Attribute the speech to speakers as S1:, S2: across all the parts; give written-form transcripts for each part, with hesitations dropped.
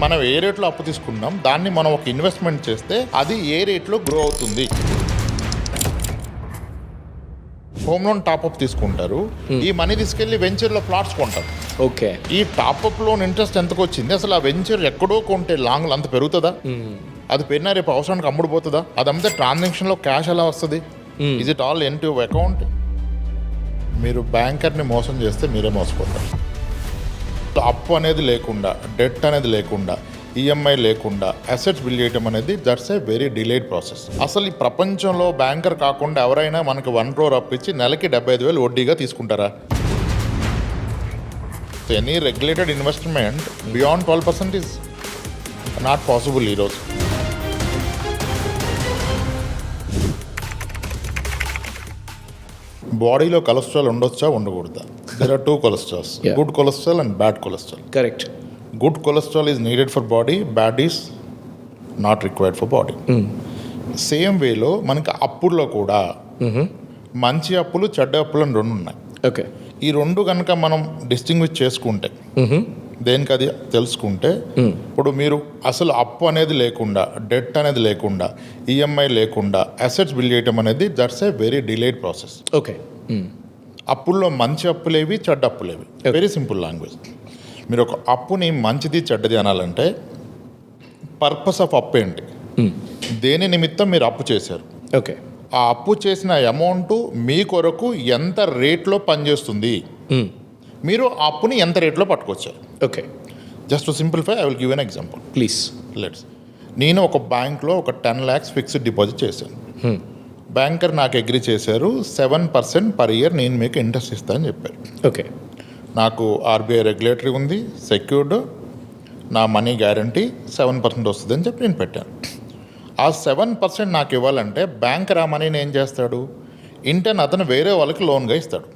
S1: మనం ఏ రేట్లో అప్పు తీసుకున్నాం దాన్ని మనం ఒక ఇన్వెస్ట్మెంట్ చేస్తే అది ఏ రేట్లో గ్రో అవుతుంది. హోమ్ లోన్ టాప్అప్ తీసుకుంటారు, ఈ మనీ తీసుకెళ్లి వెంచర్లో ప్లాట్స్ కొంటారు.
S2: ఓకే,
S1: ఈ టాప్అప్ లోన్ ఇంట్రెస్ట్ ఎంతకు వచ్చింది? అసలు ఆ వెంచర్ ఎక్కడో కొంటే లాంగ్ అంత పెరుగుతుందా? అది పెరిగినా రేపు అవసరానికి అమ్ముడుపోతుందా? అది అమ్మితే ట్రాన్సాక్షన్లో క్యాష్ ఎలా వస్తుంది? Is it all in to account? మీరు బ్యాంకర్ని మోసం చేస్తే మీరే మోసపోతారు. అప్పు అనేది లేకుండా, డెట్ అనేది లేకుండా, ఈఎంఐ లేకుండా అసెట్స్ బిల్డ్ చేయడం అనేది that's a very delayed process. అసలు ఈ ప్రపంచంలో బ్యాంకర్ కాకుండా ఎవరైనా మనకు 1 crore అప్పు ఇచ్చి నెలకి 75,000 వడ్డీగా తీసుకుంటారా? Any regulated investment beyond 12% is not possible ఈరోజు. బాడీలో కొలెస్ట్రాల్ ఉండొచ్చా, ఉండకూడదా? There are 2 cholesterols, good cholesterol and bad cholesterol.
S2: Correct.
S1: Good cholesterol is needed for body, bad is not required for body. Same వేలో మనకి అప్పుల్లో కూడా మంచి అప్పులు, చెడ్డ అప్పులు అని 2 ఉన్నాయి.
S2: ఓకే,
S1: ఈ 2 కనుక మనం డిస్టింగ్విష్ చేసుకుంటే, దేనికి అది తెలుసుకుంటే, ఇప్పుడు మీరు అసలు అప్పు అనేది లేకుండా, డెట్ అనేది లేకుండా, ఈఎంఐ లేకుండా అసెట్స్ బిల్డ్ చేయడం అనేది that's a very delayed process.
S2: Okay,
S1: అప్పుల్లో మంచి అప్పులేవి, చెడ్డ అప్పులేవి. Very simple language. మీరు ఒక అప్పుని మంచిది చెడ్డది అనాలంటే పర్పస్ ఆఫ్ అప్పు ఏంటి, దేని నిమిత్తం మీరు అప్పు చేశారు,
S2: ఓకే,
S1: ఆ అప్పు చేసిన అమౌంట్ మీ కొరకు ఎంత రేట్లో పనిచేస్తుంది, మీరు ఆ అప్పుని ఎంత రేట్లో పట్టుకొచ్చారు.
S2: Okay,
S1: just to simplify I will give an example
S2: please.
S1: Let's, నేను ఒక బ్యాంక్లో ఒక 10 lakhs ఫిక్స్డ్ డిపాజిట్ చేశాను. బ్యాంకర్ నాకు అగ్రి చేశారు, 7% పర్ ఇయర్ నేను మీకు ఇంట్రెస్ట్ ఇస్తానని చెప్పారు.
S2: ఓకే,
S1: నాకు ఆర్బీఐ రెగ్యులేటరీ ఉంది, సెక్యూర్డ్, నా మనీ గ్యారంటీ 7% వస్తుంది అని చెప్పి నేను పెట్టాను. ఆ 7% నాకు ఇవ్వాలంటే బ్యాంకర్ ఆ మనీని ఏం చేస్తాడు, ఇంటర్న్ అతను వేరే వాళ్ళకి లోన్గా ఇస్తాడు.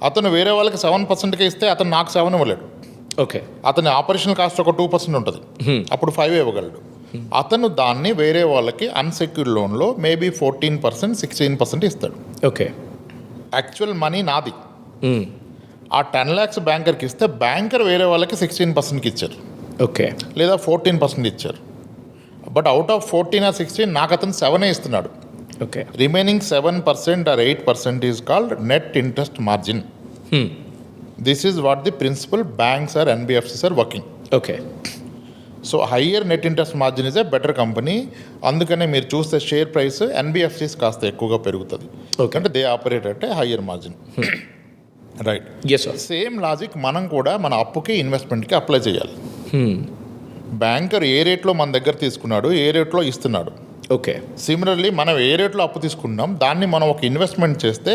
S1: అతను వేరే వాళ్ళకి 7%కే ఇస్తే అతను నాకు 7 ఇవ్వలేడు.
S2: ఓకే,
S1: అతని ఆపరేషనల్ కాస్ట్ ఒక 2% ఉంటుంది, అప్పుడు 5 ఇవ్వగలడు. అతను దాన్ని వేరే వాళ్ళకి అన్సెక్యూర్డ్ లోన్లో మేబీ 14%, 16% ఇస్తాడు.
S2: ఓకే,
S1: యాక్చువల్ మనీ నాది. ఆ 10 lakhs బ్యాంకర్కి ఇస్తే బ్యాంకర్ వేరే వాళ్ళకి 16%కి ఇచ్చారు,
S2: ఓకే,
S1: లేదా 14% ఇచ్చారు. బట్ అవుట్ ఆఫ్ 14 or 16 నాకు అతను 7 ఇస్తున్నాడు.
S2: Okay,
S1: remaining 7% or 8% is called net interest margin. This is what the principle banks or NBFCs are working.
S2: Okay,
S1: so higher net interest margin is a better company. అందుకనే మీరు చూస్తే share price NBFCs కాస్త ఎక్కువగా పెరుగుతుంది, అంటే they operate అంటే higher margin. Right,
S2: yes sir.
S1: Same logic మనం కూడా మన అప్పుకి, ఇన్వెస్ట్మెంట్కి అప్లై చేయాలి. బ్యాంకర్ ఏ రేట్లో మన దగ్గర తీసుకున్నాడు, ఏ రేట్లో ఇస్తున్నాడు.
S2: ఓకే,
S1: సిమిలర్లీ మనం ఏ రేట్లో అప్పు తీసుకున్నాం దాన్ని మనం ఒక ఇన్వెస్ట్మెంట్ చేస్తే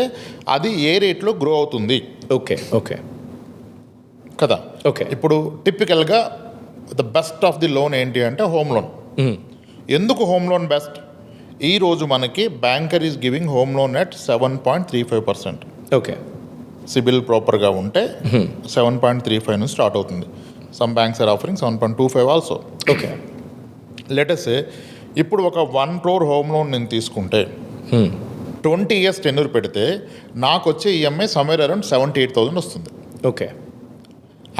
S1: అది ఏ రేట్లో గ్రో అవుతుంది.
S2: ఓకే, ఓకే,
S1: కదా.
S2: ఓకే,
S1: ఇప్పుడు టిపికల్గా the best of the loan ఏంటి అంటే హోమ్ లోన్. ఎందుకు హోమ్ లోన్ బెస్ట్? ఈరోజు మనకి banker is giving home loan at 7.35%.
S2: Okay,
S1: CIBIL ప్రాపర్గా ఉంటే 7.35 నుంచి స్టార్ట్ అవుతుంది. Some banks are offering 7.25 also.
S2: Okay,
S1: let us ఇప్పుడు ఒక 1 crore హోమ్ లోన్ నేను తీసుకుంటే 20 years టెన్యూర్ పెడితే నాకు వచ్చే ఈఎంఐ సమ్వేర్ అరౌండ్ 78,000 వస్తుంది.
S2: Okay,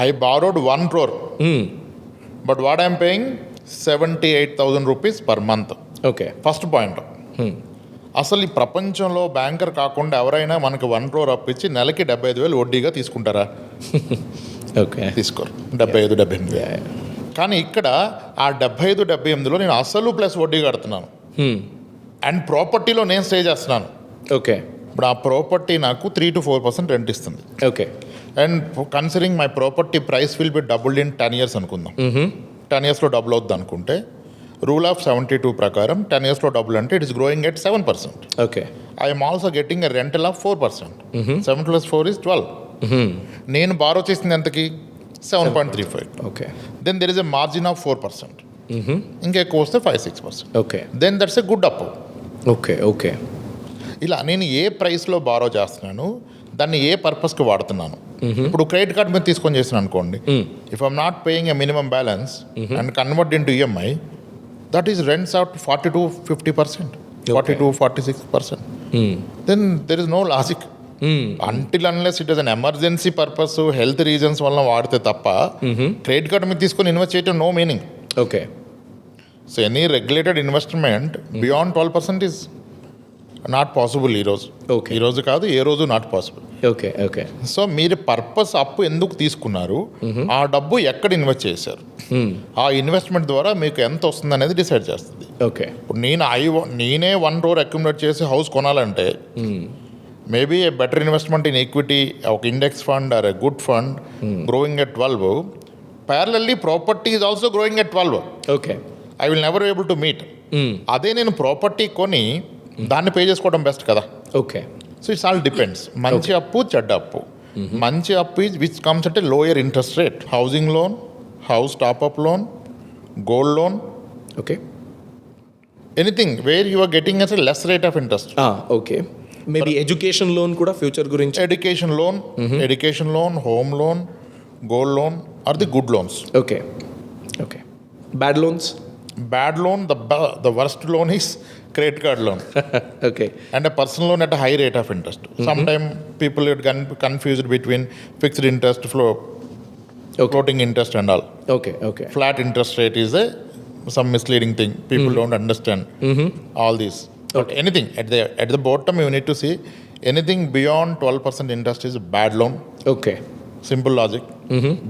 S1: I borrowed 1 crore, but what I'm paying 78,000 rupees per month.
S2: Okay,
S1: first point. అసలు ఈ ప్రపంచంలో బ్యాంకర్ కాకుండా ఎవరైనా మనకు 1 crore అప్పు ఇచ్చి నెలకి 75,000 వడ్డీగా తీసుకుంటారా?
S2: ఓకే,
S1: తీసుకోరు. 75-78. కానీ ఇక్కడ ఆ 75-78లో నేను అసలు ప్లస్ వడ్డీ కడుతున్నాను, అండ్ ప్రాపర్టీలో నేను స్టే చేస్తున్నాను.
S2: ఓకే,
S1: ఇప్పుడు ఆ ప్రాపర్టీ నాకు 3 to 4% రెంట్ ఇస్తుంది.
S2: Okay,
S1: and considering my property price will be doubled in 10 years అనుకుందాం. 10 yearsలో డబుల్ అవుద్ది అనుకుంటే రూల్ ఆఫ్ 72 ప్రకారం 10 yearsలో డబుల్ అంటే it is growing at 7%.
S2: Okay,
S1: I'm also getting a rental of 4%. 7 + 4 is 12. నేను బారో చేసింది ఎంతకి? 7.35.
S2: Okay,
S1: then there is a margin of 4%. ఇంకా ఎక్కువ వస్తే 5-6%.
S2: Okay,
S1: then that's a good అప్పు.
S2: ఓకే, ఓకే,
S1: ఇలా నేను ఏ ప్రైస్లో బారో చేస్తున్నాను, దాన్ని ఏ పర్పస్కి వాడుతున్నాను. ఇప్పుడు క్రెడిట్ కార్డ్ మీద తీసుకొని చేస్తున్నాను అనుకోండి, if I'm not paying a minimum balance and convert in to EMI, that is rents out 40 to 50%, 40 to 46%. Then there is no logic. Until unless it is an emergency purpose health reasons వల్ల వాడితే తప్ప credit card మీద తీసుకొని invest చేయడం no meaning.
S2: Okay.
S1: So any regulated investment beyond 12% is not possible ఈరోజు.
S2: Okay.
S1: ఈరోజు కాదు, ఏ రోజు not possible.
S2: Okay. Okay.
S1: So మీరు పర్పస్ అప్పు ఎందుకు తీసుకున్నారు, ఆ డబ్బు ఎక్కడ ఇన్వెస్ట్ చేశారు, ఆ ఇన్వెస్ట్మెంట్ ద్వారా మీకు ఎంత వస్తుంది అనేది డిసైడ్ చేస్తుంది.
S2: ఓకే.
S1: ఇప్పుడు నేనే 1 crore అక్యుములేట్ చేసి హౌస్ కొనాలంటే maybe a better investment in equity, ఒక index fund or a good fund growing at 12, parallelly property is also growing at 12.
S2: Okay.
S1: I will never able to meet. అదే నేను property కొని దాన్ని pay చేసుకోవడం best కదా.
S2: Okay.
S1: So it's all depends. మంచి అప్పు, చెడ్డ అప్పు. మంచి అప్పు is which comes at a lower interest rate. Housing loan, house top-up loan, gold loan,
S2: okay.
S1: Anything where you are getting as less rate of interest.
S2: Okay. Maybe education loan కూడా future గురించి.
S1: Education loan, home loan, gold loan are the good loans.
S2: Okay. Okay. Bad loans?
S1: Bad loan, the worst loan is credit card loan.
S2: Okay.
S1: And a personal loan at a high rate of interest. Sometimes people get confused between fixed interest, floating interest and all.
S2: Okay. Okay.
S1: Flat interest rate is some misleading thing. People don't understand all these. But anything at the bottom you need to see anything beyond 12% interest is a bad loan.
S2: Okay.
S1: Simple logic.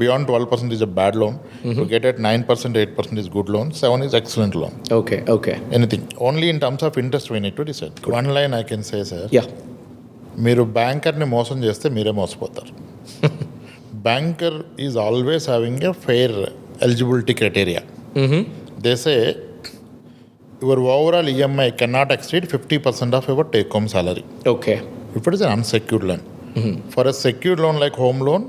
S1: Beyond 12% is a bad loan. To get at 9%, 8% is good loan. 7 is excellent loan.
S2: Okay. Okay.
S1: Anything. Only in terms of interest we need to decide. Good. One line I can say, sir.
S2: Yeah.
S1: మీరు బ్యాంకర్ని మోసం చేస్తే మీరే మోసపోతారు. Banker is always having a fair eligibility criteria. They say your overall EMI cannot exceed 50% of your take home salary.
S2: Okay.
S1: If it is an unsecured loan. For a secured loan like home loan,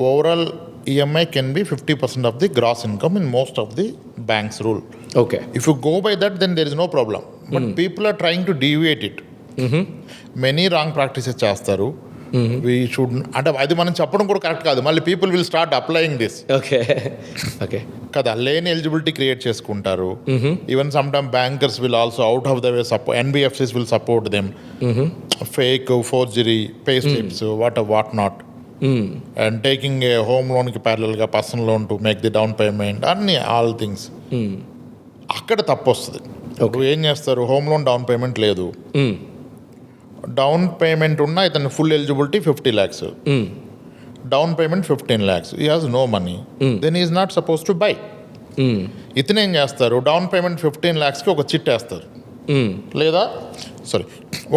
S1: overall EMI can be 50% of the gross income in most of the banks rule.
S2: Okay.
S1: If you go by that, then there is no problem. But people are trying to deviate it. Many wrong practices చేస్తారు. We should, అంటే అది మనం చెప్పడం కూడా correct కాదు. మళ్ళీ people will start applying this.
S2: Okay. Okay.
S1: కదా, లేని ఎలిజిబిలిటీ క్రియేట్ చేసుకుంటారు. Even some time bankers will also out of the way support, NBFCs will support them. Fake, forgery, pay slips, what not, and taking a home లోన్కి ప్యారలల్గా personal loan to make the down payment, అన్ని all things. అక్కడ తప్పు వస్తుంది. ఇప్పుడు ఏం చేస్తారు, home loan down payment లేదు, డౌన్ పేమెంట్ ఉన్న ఇతను full eligibility 50 lakhs, down payment 15 lakhs, he has no money, then is not suppose to buy. ఇతను ఏం చేస్తారు, డౌన్ పేమెంట్ 15 lakhsకి ఒక చిట్ వేస్తారు, లేదా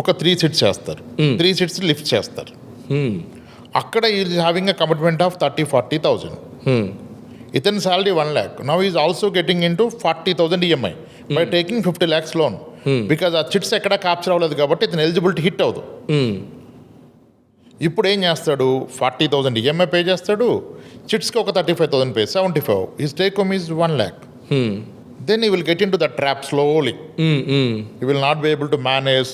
S1: ఒక 3 sits చేస్తారు, 3 sits లిఫ్ట్ చేస్తారు. అక్కడ is having a commitment of 30,000-40,000. ఇతని salary 1 lakh. Now is also getting in to 40,000 EMI by taking 50 lakhs loan. Because ఆ చిట్స్ ఎక్కడ క్యాప్చర్ అవ్వలేదు కాబట్టి ఇతను ఎలిజిబిలిటీ హిట్ అవ్వదు. ఇప్పుడు ఏం చేస్తాడు, 40,000 EMI పే చేస్తాడు, చిట్స్కి ఒక 35,000 pay, 75. His take home is 1 lakh. Then you will get in to the trap slowly. You will not be able to manage,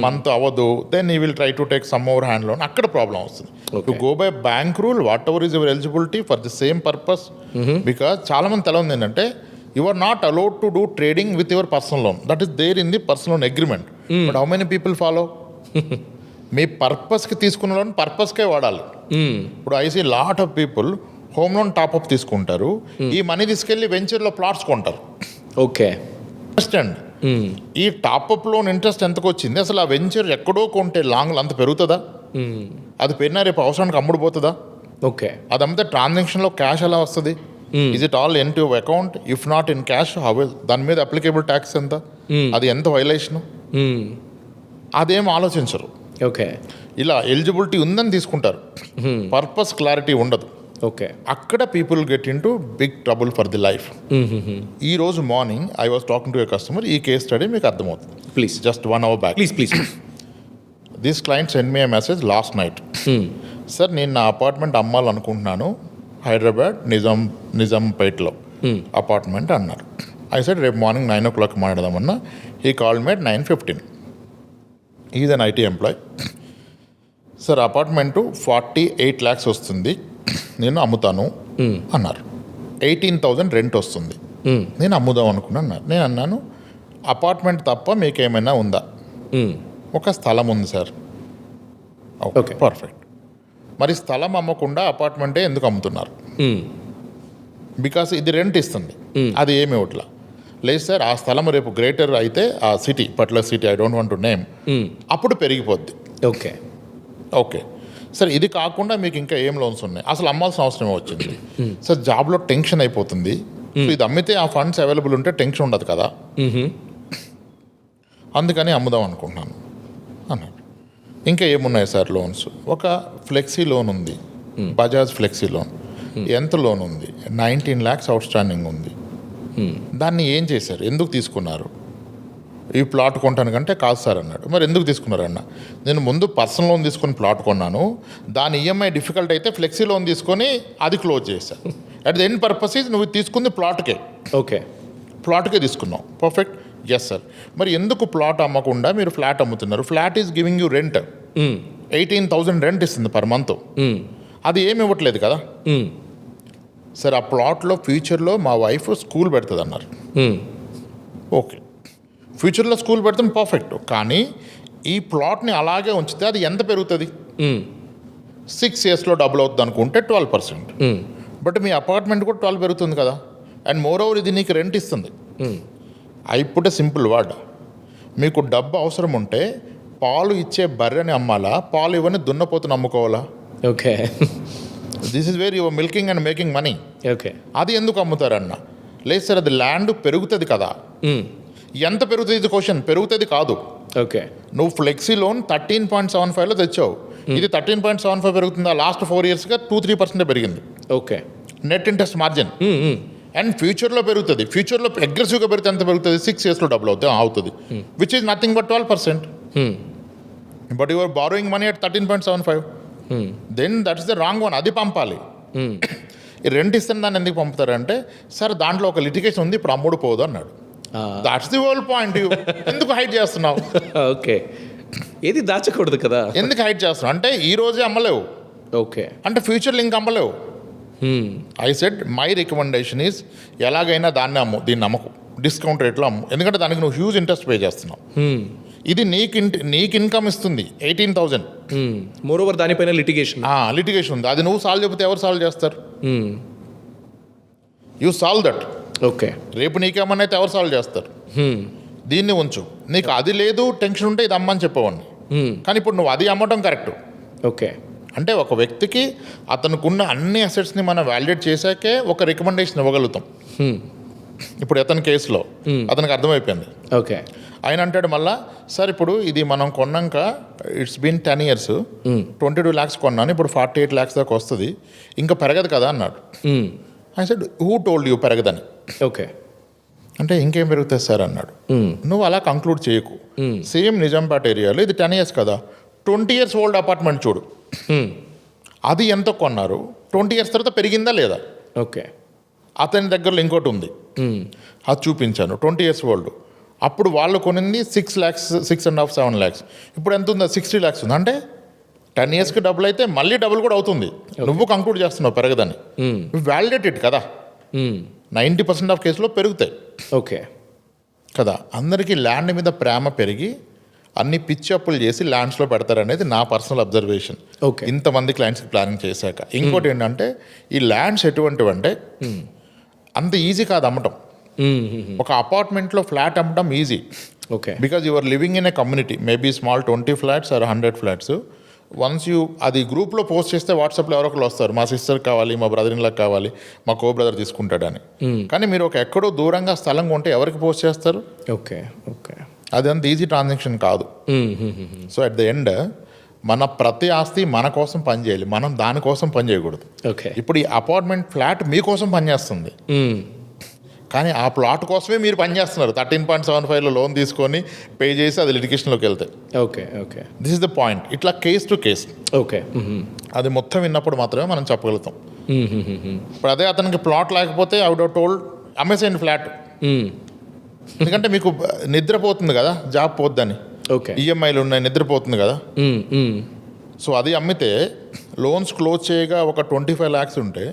S1: month అవ్వదు, then you will try to take some more hand loan. అక్కడ problem వస్తుంది. To go by bank rule, whatever is your eligibility for the same purpose. Because చాలా మంది తెలవదు ఏంటంటే, you are not allowed to do trading with your personal loan. That is there in the personal loan agreement. But how many people follow? మీ పర్పస్కి తీసుకున్న loan పర్పస్కే వాడాలి. ఇప్పుడు I see lot of people home loan top up తీసుకుంటారు, ఈ money తీసుకెళ్ళి వెంచర్లో plots కొంటారు.
S2: ఓకే.
S1: అండర్స్టాండ్? ఈ టాప్అప్ లోన్ ఇంట్రెస్ట్ ఎంతకు వచ్చింది, అసలు ఆ వెంచర్ ఎక్కడో కొంటే లాంగ్ అంత పెరుగుతుందా, అది పెరిగినా రేపు అవసరానికి అమ్ముడుపోతుందా,
S2: ఓకే,
S1: అది అమ్మితే ట్రాన్సాక్షన్లో క్యాష్ ఎలా వస్తుంది, is it all in to account, if not in cash how, దాని మీద అప్లికేబుల్ ట్యాక్స్ ఎంత, అది ఎంత వైలేషను, అదేం ఆలోచించరు.
S2: ఓకే.
S1: ఇలా ఎలిజిబిలిటీ ఉందని తీసుకుంటారు, పర్పస్ క్లారిటీ ఉండదు.
S2: ఓకే.
S1: అక్కడ people get in to big trouble for the life. ఈ రోజు morning I was talking to a customer, ఈ కేస్ స్టడీ మీకు అర్థమవుతుంది.
S2: Please.
S1: Just 1 hour back.
S2: Please.
S1: This client send me a message last night. Sir, నేను నా apartment అమ్మాలనుకుంటున్నాను, హైదరాబాద్ నిజాంపేట్లో apartment అన్నారు. ఐ సెడ్ రేపు మార్నింగ్ 9 o'clock మాట్లాడదామన్నా. He called me at 9:15. Is an IT employee. Sir, apartment 48 lakhs వస్తుంది, నేను అమ్ముతాను అన్నారు. 18,000 రెంట్ వస్తుంది, నేను అమ్ముదాం అనుకున్నాను అన్నారు. నేను అన్నాను, అపార్ట్మెంట్ తప్ప మీకేమైనా ఉందా? ఒక స్థలం ఉంది సార్.
S2: Okay.
S1: పర్ఫెక్ట్. మరి స్థలం అమ్మకుండా అపార్ట్మెంటే ఎందుకు అమ్ముతున్నారు? బికాస్ ఇది రెంట్ ఇస్తుంది, అది ఏమి ఇవ్వట్లా. లేదు సార్, ఆ స్థలం రేపు గ్రేటర్ అయితే ఆ city, particular city, I don't want to name, అప్పుడు పెరిగిపోద్ది.
S2: ఓకే.
S1: ఓకే సార్, ఇది కాకుండా మీకు ఇంకా ఏం లోన్స్ ఉన్నాయి, అసలు అమ్మాల్సిన అవసరమే వచ్చింది సార్, జాబ్లో టెన్షన్ అయిపోతుంది, సో ఇది అమ్మితే ఆ ఫండ్స్ అవైలబుల్ ఉంటే టెన్షన్ ఉండదు కదా, అందుకని అమ్ముదాం అనుకుంటున్నాను అన్నాడు. ఇంకా ఏమున్నాయి సార్ లోన్స్? ఒక ఫ్లెక్సీ లోన్ ఉంది, బజాజ్ ఫ్లెక్సీ లోన్. ఎంత లోన్ ఉంది? 19 lakhs అవుట్ స్టాండింగ్ ఉంది. దాన్ని ఏం చేశారు? ఎందుకు తీసుకున్నారు? ఈ ప్లాట్ కొంటాను కంటే కాదు సార్ అన్నాడు. మరి ఎందుకు తీసుకున్నారన్న? నేను ముందు పర్సనల్ లోన్ తీసుకొని ప్లాట్ కొన్నాను, దాని ఈఎంఐ డిఫికల్ట్ అయితే ఫ్లెక్సీ లోన్ తీసుకొని అది క్లోజ్ చేశాను. At the end purpose is నువ్వు తీసుకుంది ప్లాట్కే.
S2: ఓకే.
S1: ప్లాట్కే తీసుకున్నావు, పర్ఫెక్ట్. Yes sir. మరి ఎందుకు ప్లాట్ అమ్మకుండా మీరు ఫ్లాట్ అమ్ముతున్నారు? Flat is giving you rent, 18,000 rent ఇస్తుంది పర్ మంత్, అది ఏమి ఇవ్వట్లేదు కదా సార్. ఆ ప్లాట్లో ఫ్యూచర్లో మా వైఫ్ స్కూల్ పెడుతుంది అన్నారు. ఓకే, ఫ్యూచర్లో స్కూల్ పెడతాం, పర్ఫెక్ట్. కానీ ఈ ప్లాట్ని అలాగే ఉంచితే అది ఎంత పెరుగుతుంది? 6 yearsలో డబుల్ అవుతుంది అనుకుంటే 12%. బట్ మీ అపార్ట్మెంట్ కూడా 12 పెరుగుతుంది కదా. అండ్ మోర్ ఓవర్ ఇది నీకు రెంట్ ఇస్తుంది. I put a simple word, మీకు డబ్బు అవసరం ఉంటే పాలు ఇచ్చే బర్రెని అమ్మాలా, పాలు ఇవ్వని దున్నపోతుని అమ్ముకోవాలా?
S2: Okay.
S1: This is where your milking and making money.
S2: Okay.
S1: అది ఎందుకు అమ్ముతారన్న? లేదు సార్, అది ల్యాండ్ పెరుగుతుంది కదా. ఎంత పెరుగుతుంది? ఇది క్వశ్చన్. పెరుగుతుంది కాదు.
S2: ఓకే.
S1: నువ్వు ఫ్లెక్సీ లోన్ 13.75లో తెచ్చావు, ఇది 13.75 పెరుగుతుందా? లాస్ట్ 4 yearsగా 2-3% పెరిగింది.
S2: Okay.
S1: Net interest margin. And ఫ్యూచర్లో పెరుగుతుంది. ఫ్యూచర్లో అగ్రెసివ్గా పెరిగితే ఎంత పెరుగుతుంది? 6 yearsలో డబుల్ అవుతుంది, which is nothing but 12%. But your borrowing money at 13.75. Then that's the wrong one. అది పంపాలి. ఈ రెంట్ ఇస్తున్న దాన్ని ఎందుకు పంపుతారంటే, సార్ దాంట్లో ఒక లిటిగేషన్ ఉంది, ఇప్పుడు అమ్ముడు పోదు అన్నాడు. That's the whole point. ఎందుకు హైడ్ చేస్తున్నావు?
S2: ఓకే. ఏది దాచకూడదు కదా.
S1: ఎందుకు హైడ్ చేస్తున్నావు అంటే, ఈ రోజే అమ్మలేవు,
S2: ఓకే,
S1: అంటే ఫ్యూచర్లో ఇంకా అమ్మలేవు. I said my recommendation is ఎలాగైనా దాన్ని అమ్ము, దీన్ని అమ్మకు, డిస్కౌంట్ రేట్లో అమ్ము, ఎందుకంటే దానికి నువ్వు హ్యూజ్ ఇంట్రెస్ట్ పే చేస్తున్నావు. ఇది నీకు ఇన్కమ్ ఇస్తుంది 18,000.
S2: మోర్ ఓవర్ దానిపైన లిటిగేషన్
S1: ఉంది, అది నువ్వు సాల్వ్ చెబితే ఎవరు సాల్వ్ చేస్తారు? You solve that.
S2: ఓకే.
S1: రేపు నీకేమన్నా అయితే ఎవరు సాల్వ్ చేస్తారు? దీన్ని ఉంచు. నీకు అది లేదు, టెన్షన్ ఉంటే ఇది అమ్మని చెప్పేవాడిని. కానీ ఇప్పుడు నువ్వు అది అమ్మటం కరెక్ట్.
S2: ఓకే.
S1: అంటే ఒక వ్యక్తికి అతనుకున్న అన్ని అసెట్స్ని మనం వాలిడేట్ చేశాకే ఒక రికమెండేషన్ ఇవ్వగలుగుతాం. ఇప్పుడు అతని కేసులో అతనికి అర్థమైపోయింది.
S2: ఓకే.
S1: ఆయన అంటాడు మళ్ళా, సార్ ఇప్పుడు ఇది మనం కొన్నాక ఇట్స్ బీన్ 10 years, 22 lakhs కొన్నాను, ఇప్పుడు 48 lakhs దాకా వస్తుంది, ఇంకా పెరగదు కదా అన్నాడు. I said who told you పెరగదని?
S2: ఓకే.
S1: అంటే ఇంకేం పెరుగుతుంది సార్ అన్నాడు. నువ్వు అలా కంక్లూడ్ చేయకు. సేమ్ నిజాంపేట ఏరియాలో ఇది 10 years కదా, 20 years ఓల్డ్ అపార్ట్మెంట్ చూడు, అది ఎంత కొన్నారు, 20 years తర్వాత పెరిగిందా లేదా?
S2: ఓకే.
S1: అతని దగ్గరలో ఇంకోటి ఉంది, అది చూపించాను, 20 years ఓల్డ్. అప్పుడు వాళ్ళు కొనింది 6 lakhs, 6.5, 7 lakhs. ఇప్పుడు ఎంత ఉందా? 60 lakhs ఉంది. అంటే 10 yearsకి డబుల్ అయితే మళ్ళీ డబుల్ కూడా అవుతుంది. నువ్వు కంక్లూడ్ చేస్తున్నావు పెరగదని. వ్యాలిడేట్ ఇట్ కదా. 90% ఆఫ్ కేసులో పెరుగుతాయి.
S2: ఓకే
S1: కదా. అందరికీ ల్యాండ్ మీద ప్రేమ పెరిగి అన్ని పిచ్చి అప్పులు చేసి ల్యాండ్స్లో పెడతారనేది నా పర్సనల్ అబ్జర్వేషన్.
S2: ఓకే.
S1: ఇంతమంది క్లయింట్స్కి ప్లానింగ్ చేశాక. ఇంకోటి ఏంటంటే, ఈ ల్యాండ్స్ ఎటువంటివి అంటే అంత ఈజీ కాదు అమ్మటం. ఒక అపార్ట్మెంట్లో ఫ్లాట్ అమ్మటం easy.
S2: Okay.
S1: Because your living in a community, maybe small 20 flats or 100 flats. Once you అది గ్రూప్లో పోస్ట్ చేస్తే వాట్సాప్లో ఎవరో ఒకరు వస్తారు, మా సిస్టర్ కావాలి, మా బ్రదర్ ఇన్లాకి కావాలి, మా కో బ్రదర్ తీసుకుంటాడని. కానీ మీరు ఒక ఎక్కడో దూరంగా స్థలం కొంటే ఎవరికి పోస్ట్ చేస్తారు?
S2: ఓకే. ఓకే.
S1: అది అంత ఈజీ ట్రాన్సాక్షన్ కాదు. సో అట్ ద ఎండ్ మన ప్రతి ఆస్తి మన కోసం పనిచేయాలి, మనం దానికోసం పని చేయకూడదు.
S2: ఓకే.
S1: ఇప్పుడు ఈ అపార్ట్మెంట్ ఫ్లాట్ మీకోసం పనిచేస్తుంది, కానీ ఆ ప్లాట్ కోసమే మీరు పనిచేస్తున్నారు. 13.75లో లోన్ తీసుకొని పే చేసి అది లిటిగేషన్లోకి వెళ్తాయి.
S2: Okay. Okay.
S1: This is the point. ఇట్లా కేస్ టు కేస్.
S2: ఓకే.
S1: అది మొత్తం విన్నప్పుడు మాత్రమే మనం చెప్పగలుగుతాం. ఇప్పుడు అదే అతనికి ప్లాట్ లేకపోతే ఐ వుడ్ హావ్ టోల్డ్ అమేసేయండి ఫ్లాట్, ఎందుకంటే మీకు నిద్రపోతుంది కదా, జాబ్ పోద్దని,
S2: ఓకే,
S1: ఈఎంఐలు ఉన్నాయి, నిద్రపోతుంది కదా. సో అది అమ్మితే లోన్స్ క్లోజ్ చేయగా ఒక 25 lakhs ఉంటే,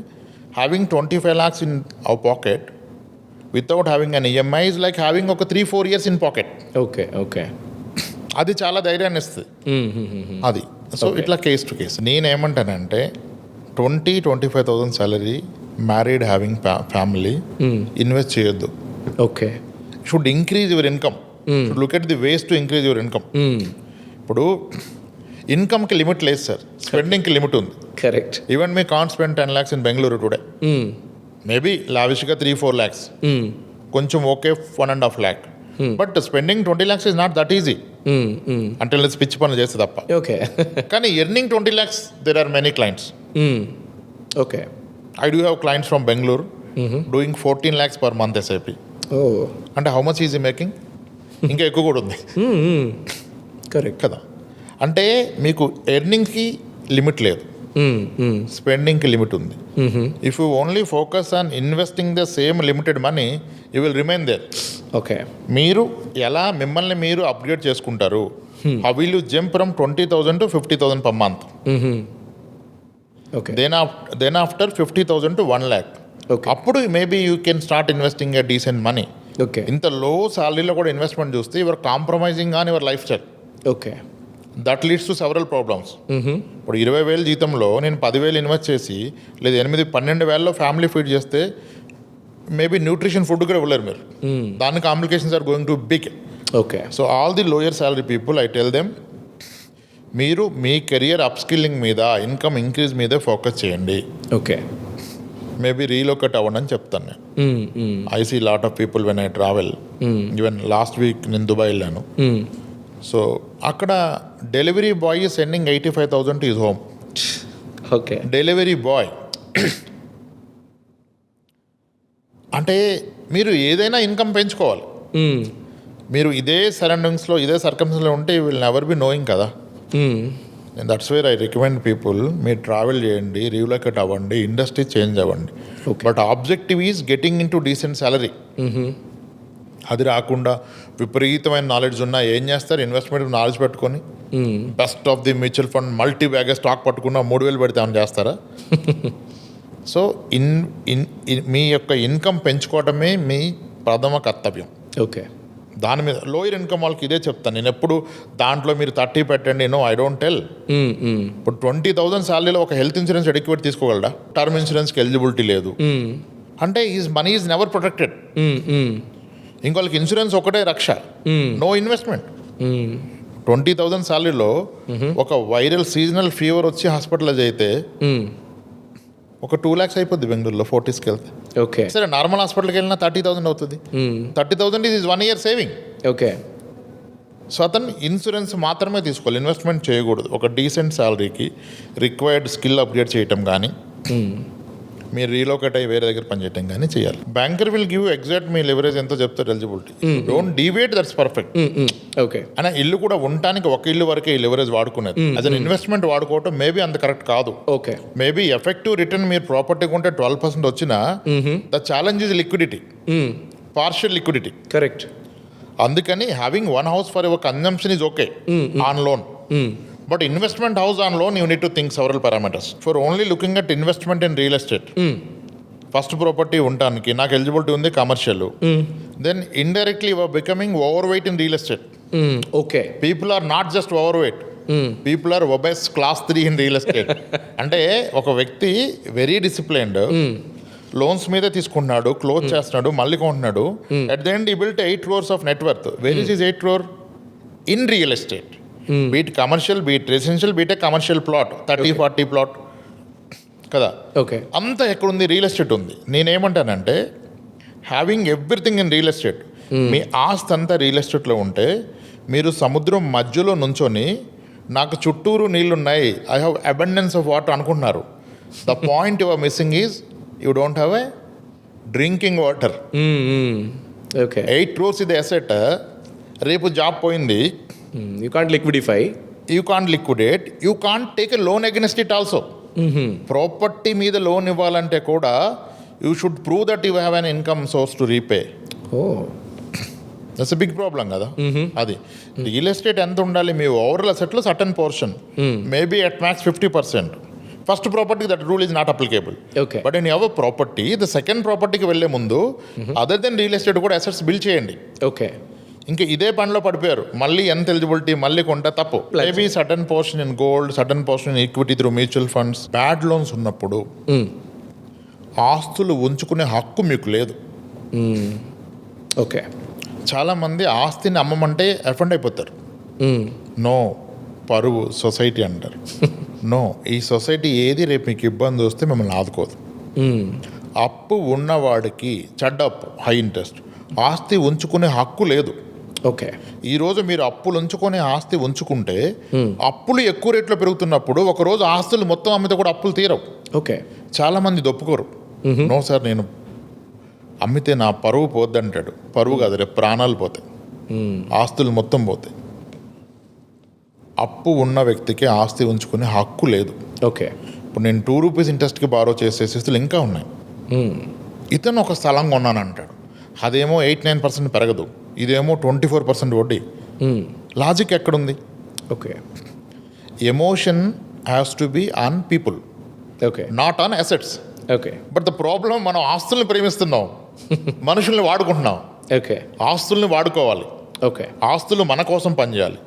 S1: having 25 lakhs in our pocket without having an EMI is like having ఒక 3-4 years in pocket.
S2: Okay. Okay.
S1: అది చాలా ధైర్యాన్ని ఇస్తుంది. అది సో ఇట్లా కేస్ టు కేస్. నేనేమంటానంటే 25,000 salary, married, having family invest చేయొద్దు.
S2: Okay.
S1: Should increase your income. Should look at the ways to increase your income. ఇప్పుడు ఇన్కమ్కి లిమిట్ లేదు సార్, స్పెండింగ్కి లిమిట్ ఉంది.
S2: Correct.
S1: Even me can't spend 10 lakhs in Bengaluru today. Maybe లావిష్గా 3-4 lakhs, కొంచెం okay 1.5 lakh. But spending 20 lakhs is not that easy అంటే పిచ్చి పనులు చేస్తే తప్ప.
S2: ఓకే.
S1: కానీ earning 20 lakhs, there are many clients.
S2: Okay.
S1: I do have clients from Bengaluru doing 14 lakhs per month SIP.
S2: ఓ,
S1: అంటే how much easy making? ఇంకా ఎక్కువ కూడా ఉంది
S2: కరెక్ట్
S1: కదా. అంటే మీకు ఎర్నింగ్కి లిమిట్ లేదు, స్పెండింగ్కి లిమిట్ ఉంది. If you only focus on investing the same limited money, you will remain there.
S2: Okay.
S1: మీరు ఎలా మిమ్మల్ని మీరు అప్గ్రేడ్ చేసుకుంటారు? How will you jump from 20,000 to 50,000 per month?
S2: Okay.
S1: Then after 50,000 to 1 lakh.
S2: Okay.
S1: అప్పుడు maybe you can start investing a decent money.
S2: Okay.
S1: ఇంత low సాలరీలో కూడా investment చూస్తే your compromising on your lifestyle.
S2: Okay.
S1: That leads to several problems. ఇప్పుడు 20,000 జీతంలో నేను 10,000 invest చేసి, లేదా 8-12,000 ఫ్యామిలీ ఫీడ్ చేస్తే మేబీ న్యూట్రిషన్ ఫుడ్ కూడా ఇవ్వలేరు మీరు. దాని complications are going to big.
S2: Okay.
S1: So all the lower salary people, I tell them, మీరు మీ కెరియర్ అప్స్కిల్లింగ్ మీద, ఇన్కమ్ ఇంక్రీజ్ మీద ఫోకస్ చేయండి.
S2: ఓకే.
S1: మేబీ రీలోకేట్ అవ్వండి అని చెప్తాను నేను. I see lot of people when I travel. Even last week నేను దుబాయ్ వెళ్ళాను. సో అక్కడ delivery boy is sending 85,000 to his home.
S2: Okay.
S1: Delivery boy అంటే మీరు ఏదైనా ఇన్కమ్ పెంచుకోవాలి. మీరు ఇదే సరౌండింగ్స్లో, ఇదే సర్కమ్స్లో ఉంటే you will never be knowing కదా. That's where I recommend people, మీరు ట్రావెల్ చేయండి, రీలొకేట్ అవ్వండి, ఇండస్ట్రీ చేంజ్ అవ్వండి. But objective is getting in to decent salary. అది రాకుండా విపరీతమైన నాలెడ్జ్ ఉన్నా ఏం చేస్తారు? ఇన్వెస్ట్మెంట్ నాలెడ్జ్ పెట్టుకొని best of the mutual fund multi bagger stock పట్టుకున్న 3,000 పెడితే ఏమైనా చేస్తారా? సో మీ యొక్క ఇన్కమ్ పెంచుకోవడమే మీ ప్రథమ కర్తవ్యం.
S2: ఓకే.
S1: దాని మీద లోయర్ ఇన్కమ్ వాళ్ళకి ఇదే చెప్తాను నేను ఎప్పుడు. దాంట్లో మీరు 30 పెట్టండి, నో ఐ డోంట్ టెల్. ఇప్పుడు 20,000 శాలరీలో ఒక హెల్త్ ఇన్సూరెన్స్ ఎడ్యుకేట్ తీసుకోగలడా? టర్మ్ ఇన్సూరెన్స్కి ఎలిజిబిలిటీ లేదు అంటే is money is never protected. ఇంకోళ్ళకి ఇన్సూరెన్స్ ఒకటే రక్ష, నో ఇన్వెస్ట్మెంట్. 20,000 శాలరీలో ఒక వైరల్ సీజనల్ ఫీవర్ వచ్చి హాస్పిటలైజ్ అయితే ఒక 2 lakhs అయిపోద్ది బెంగళూరులో 40sకి వెళ్తే.
S2: ఓకే.
S1: సరే, నార్మల్ హాస్పిటల్కి వెళ్ళినా 30,000 అవుతుంది. 30,000 is 1 year saving.
S2: Okay.
S1: So అతను ఇన్సూరెన్స్ మాత్రమే తీసుకోవాలి, ఇన్వెస్ట్మెంట్ చేయకూడదు. ఒక డీసెంట్ శాలరీకి రిక్వైర్డ్ స్కిల్ అప్గ్రేడ్ చేయటం కానీ, మీరు రీలోకేట్ అయ్యి వేరే దగ్గర పనిచేయటం కానీ చేయాలి. Banker will give exact me leverage ఎంతో చెప్తారు, eligibility. Don't deviate, that's perfect.
S2: Okay.
S1: అయినా ఇల్లు కూడా ఉండటానికి ఒక ఇల్లు వరకే ఈ లెవరేజ్ వాడుకునేది. యాజ్ అన్ ఇన్వెస్ట్మెంట్ వాడుకోవటం మేబీ అంత కరెక్ట్ కాదు.
S2: ఓకే.
S1: మేబీ ఎఫెక్టివ్ రిటర్న్ మీరు ప్రాపర్టీ కొంటే 12% వచ్చినా the challenge is liquidity, partial liquidity.
S2: Correct.
S1: అందుకని having one house for your consumption is okay on loan. But investment house on loan, you need to think several parameters. For only looking at investment in real estate, first property untaniki నాకు eligibility ఉంది commercial, then indirectly you are becoming overweight in real estate.
S2: Okay.
S1: People are not just overweight, people are obese class 3 in real estate. అంటే ఒక వ్యక్తి very disciplined, loans మీదే తీసుకుంటున్నాడు, close చేస్తున్నాడు, మళ్ళీ కొంటున్నాడు. At the end ఈ built 8 crores of net worth. Where is his 8 crore? In real estate. Be it commercial, be it residential, be it commercial plot 30-40 plot కదా.
S2: Okay.
S1: అంతా ఎక్కడుంది? రియల్ ఎస్టేట్ ఉంది. నేనేమంటానంటే having everything in real estate. మీ ఆస్తి అంతా real ఎస్టేట్లో ఉంటే మీరు సముద్రం మధ్యలో నుంచొని నాకు చుట్టూరు నీళ్లున్నాయి, I have abundance of water అనుకుంటున్నారు. The point you are missing is you don't have a drinking water.
S2: Okay.
S1: 8 crores ఇది అసెట్. రేపు జాబ్ పోయింది,
S2: you can't liquidify,
S1: you can't liquidate, you can't take a loan against it also. Property మీద loan ఇవ్వాలంటే కూడా you should prove that you have an income source to repay. That's a big problem కదా. అది real estate ఎంత ఉండాలి? మీ overall అసెట్లో certain portion, maybe at max 50%. First property that rule is not applicable.
S2: Okay.
S1: But in ever property the second ప్రాపర్టీకి వెళ్ళే ముందు other then real estate కూడా అసెట్స్ బిల్డ్ చేయండి.
S2: ఓకే.
S1: ఇంకా ఇదే పనిలో పడిపోయారు. మళ్ళీ ఎంత ఎలిజిబిలిటీ, మళ్ళీ కొంట తప్పు. Maybe sudden portion in gold, sudden portion in equity through mutual funds. Bad loans ఉన్నప్పుడు ఆస్తులు ఉంచుకునే హక్కు మీకు లేదు.
S2: ఓకే.
S1: చాలామంది ఆస్తిని అమ్మమంటే ఎఫెండ్ అయిపోతారు. నో, పరువు సొసైటీ అంటారు. నో, ఈ సొసైటీ ఏది రేపు మీకు ఇబ్బంది వస్తే మిమ్మల్ని ఆదుకోదు. అప్పు ఉన్నవాడికి చెడ్డ అప్పు, హై ఇంట్రెస్ట్, ఆస్తి ఉంచుకునే హక్కు లేదు.
S2: ఓకే.
S1: ఈరోజు మీరు అప్పులు ఉంచుకొని ఆస్తి ఉంచుకుంటే అప్పులు ఎక్కువ రేట్లో పెరుగుతున్నప్పుడు ఒకరోజు ఆస్తులు మొత్తం అమ్మితే కూడా అప్పులు తీరవు.
S2: ఓకే.
S1: చాలామంది దొప్పుకోరు. నో సార్, నేను అమ్మితే నా పరువు పోద్ది అంటాడు. పరువు కాదు, రేపు ప్రాణాలు పోతాయి, ఆస్తులు మొత్తం పోతాయి. అప్పు ఉన్న వ్యక్తికి ఆస్తి ఉంచుకునే హక్కు లేదు.
S2: ఓకే.
S1: ఇప్పుడు నేను 2 రూపీస్ ఇంట్రెస్ట్కి బారో చేసే స్థితులు ఇంకా ఉన్నాయి. ఇతను ఒక స్థలం కొన్నాను అంటాడు, అదేమో 8-9% పెరగదు, ఇదేమో 24% వడ్డీ. లాజిక్ ఎక్కడుంది?
S2: Okay.
S1: Emotion has to be on people,
S2: okay,
S1: not on assets.
S2: Okay.
S1: But the problem, మనం ఆస్తుల్ని ప్రేమిస్తున్నాం, మనుషుల్ని వాడుకుంటున్నాం.
S2: ఓకే.
S1: ఆస్తుల్ని వాడుకోవాలి,
S2: ఓకే.
S1: ఆస్తులు మన కోసం పనిచేయాలి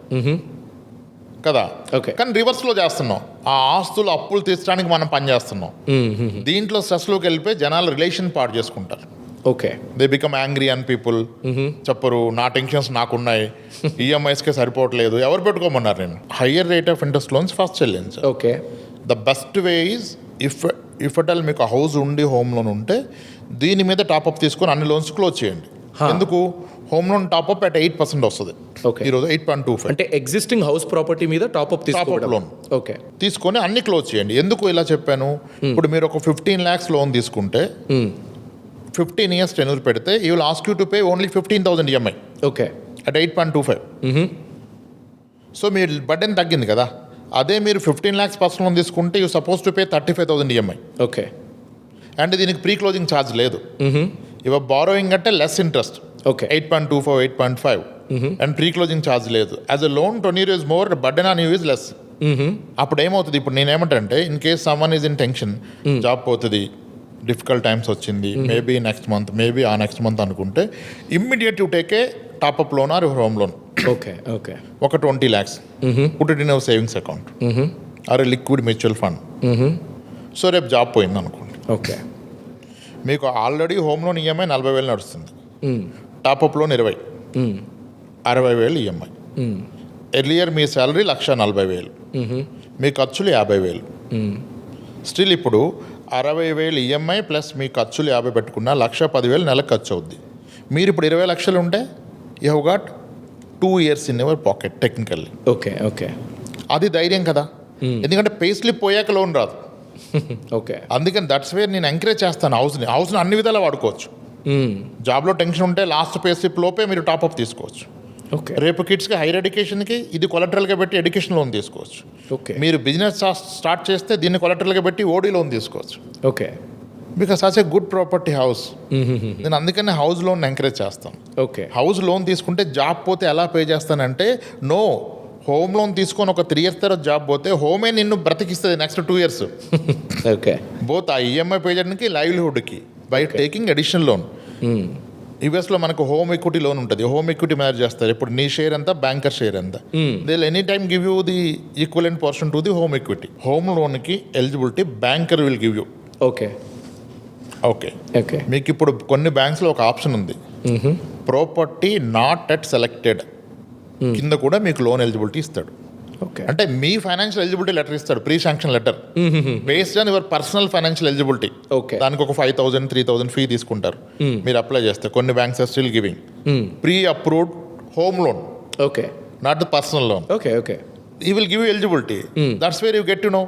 S1: కదా.
S2: ఓకే.
S1: కానీ రివర్స్లో చేస్తున్నాం. ఆ ఆస్తులు అప్పులు తీర్చడానికి మనం పని చేస్తున్నాం. దీంట్లో స్ట్రెస్లోకి వెళ్ళిపోయి జనాలు రిలేషన్ పాడు చేసుకుంటారు.
S2: Okay.
S1: They become angry an people. చెప్పరు, నా టెన్షన్స్ నాకున్నాయి, ఈఎంఐస్కే సరిపోవట్లేదు, ఎవరు పెట్టుకోమన్నారు? నేను higher rate of interest loans first చెల్లించాను.
S2: Okay.
S1: The best way is, if at all మీకు హౌస్ ఉండి హోమ్ లోన్ ఉంటే దీని మీద టాప్అప్ తీసుకొని అన్ని లోన్స్ క్లోజ్ చేయండి. ఎందుకు? హోమ్ లోన్ టాప్అప్ అట్ 8% వస్తుంది.
S2: ఓకే.
S1: ఈరోజు 8.25.
S2: అంటే ఎగ్జిస్టింగ్ హౌస్ ప్రాపర్టీ మీద టాప్అప్ తీసుకోవడం.
S1: Loan
S2: okay.
S1: తీసుకొని అన్ని క్లోజ్ చేయండి. ఎందుకు ఇలా చెప్పాను? ఇప్పుడు మీరు ఒక 15 lakhs లోన్ తీసుకుంటే 15 years టెన్యూర్ పెడితే you will ask you to pay only 15,000 EMI
S2: okay.
S1: At 8.25. So మీ బర్డెన్ తగ్గింది కదా. అదే మీరు 15 lakhs పర్సనల్ లోన్ తీసుకుంటే you suppose to pay 35,000 EMI.
S2: Okay.
S1: And దీనికి ప్రీ క్లోజింగ్ ఛార్జ్ లేదు. ఇవ బారోయింగ్ అంటే less interest,
S2: okay.
S1: 8.25, 8.5, and pre closing charge లేదు. As a loan 20 years more, burden on you is less. అప్పుడు ఏమవుతుంది? ఇప్పుడు నేనేమంటే, in case someone is in tension, job పోతుంది, difficult times వచ్చింది, మేబీ నెక్స్ట్ మంత్, మేబీ ఆ next month అనుకుంటే immediate you take a top up loan or home loan.
S2: Okay. Okay.
S1: ఒక 20 lakhs put it in our savings account or liquid mutual fund. So రేపు job పోయింది అనుకోండి,
S2: okay,
S1: మీకు already home loan EMI 40,000 నడుస్తుంది, top-up loan 20, 60,000 EMI. Earlier మీ salary 1,40,000, మీ ఖర్చులు 50,000. Still ఇప్పుడు 60,000 EMI plus మీ ఖర్చులు 50 పెట్టుకున్నా 1,10,000 నెలకు ఖర్చు అవుద్ది. మీరు ఇప్పుడు 20 లక్షలు ఉంటే you have got 2 years in your pocket technically.
S2: Okay. Okay.
S1: అది ధైర్యం కదా. ఎందుకంటే పే స్లిప్ పోయాక లోన్ రాదు.
S2: ఓకే.
S1: అందుకని దట్స్ వేర్ నేను ఎంకరేజ్ చేస్తాను హౌస్ని అన్ని విధాలా వాడుకోవచ్చు. జాబ్లో టెన్షన్ ఉంటే లాస్ట్ పే స్లిప్ లోపే మీరు టాప్అప్ తీసుకోవచ్చు.
S2: ఓకే.
S1: రేపు కిడ్స్కి హైయర్ ఎడ్యుకేషన్కి ఇది కొలటరల్గా పెట్టి ఎడ్యుకేషన్ లోన్ తీసుకోవచ్చు.
S2: ఓకే.
S1: మీరు బిజినెస్ స్టార్ట్ చేస్తే దీన్ని కొలటరల్గా పెట్టి ఓడీ లోన్ తీసుకోవచ్చు.
S2: Okay.
S1: Because as a good property house. నేను అందుకనే హౌస్ లోన్ ఎంకరేజ్ చేస్తాను.
S2: ఓకే.
S1: హౌస్ లోన్ తీసుకుంటే జాబ్ పోతే ఎలా పే చేస్తానంటే, నో, హోమ్ లోన్ తీసుకొని ఒక 3 years తర్వాత జాబ్ పోతే హోమే నిన్ను బ్రతికిస్తుంది నెక్స్ట్ 2 years.
S2: ఓకే.
S1: బోత్ ఆ ఈఎంఐ పే చేయడానికి, లైవ్లీహుడ్కి, బై టేకింగ్ అడిషనల్ లోన్. యూఎస్లో మనకు హోమ్ ఈక్విటీ లోన్ ఉంటుంది, హోమ్ ఈక్విటీ మేనేజ్ చేస్తారు. ఇప్పుడు నీ షేర్ ఎంత, బ్యాంకర్ షేర్ ఎంత, they will any time give you the equivalent portion to the home equity. Home లోన్కి eligibility banker will give you.
S2: Okay.
S1: Okay.
S2: Okay.
S1: మీకు ఇప్పుడు కొన్ని బ్యాంక్స్లో ఒక ఆప్షన్ ఉంది, ప్రాపర్టీ నాట్ ఎట్ సెలెక్టెడ్ కింద కూడా మీకు లోన్ ఎలిజిబిలిటీ ఇస్తాడు.
S2: ఓకే.
S1: అంటే మీ ఫైనాన్షియల్ ఎలిజిబిలిటీ లెటర్ ఇస్తాడు, pre sanction letter, based on your personal financial eligibility.
S2: Okay.
S1: దానికి ఒక 5,000, 3,000 ఫీ తీసుకుంటారు. మీరు అప్లై చేస్తే కొన్ని banks are still giving pre approved home loan,
S2: okay,
S1: not the personal loan.
S2: Okay. Okay.
S1: He will give you eligibility. That's where you get to know.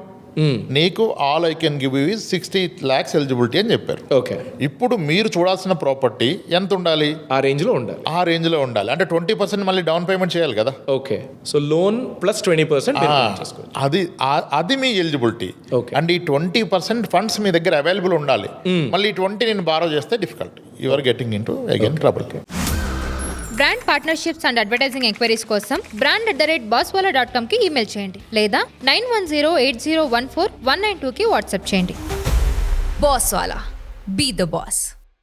S1: నీకు all I can give you is 60 lakhs eligibility అని చెప్పారు.
S2: Okay.
S1: ఇప్పుడు మీరు చూడాల్సిన property ఎంత ఉండాలి?
S2: ఆ రేంజ్లో ఉండాలి.
S1: ఆ రేంజ్లో ఉండాలి. అంటే 20% మళ్ళీ డౌన్ పేమెంట్ చేయాలి కదా.
S2: ఓకే. సో లోన్ ప్లస్ 20%
S1: అది మీ ఎలిజిబిలిటీ.
S2: ఓకే.
S1: అండ్ ఈ 20% ఫండ్స్ మీ దగ్గర అవైలబుల్ ఉండాలి. మళ్ళీ ఈ 20 నేను బారో చేస్తే difficult, you are getting in to again trouble.
S3: Brand partnerships and advertising enquiries కోసం brand@bosswala.com కి ఈమెయిల్ చేయండి లేదా 9108014192కి వాట్సాప్ చేయండి.
S4: Bosswala. Be the boss.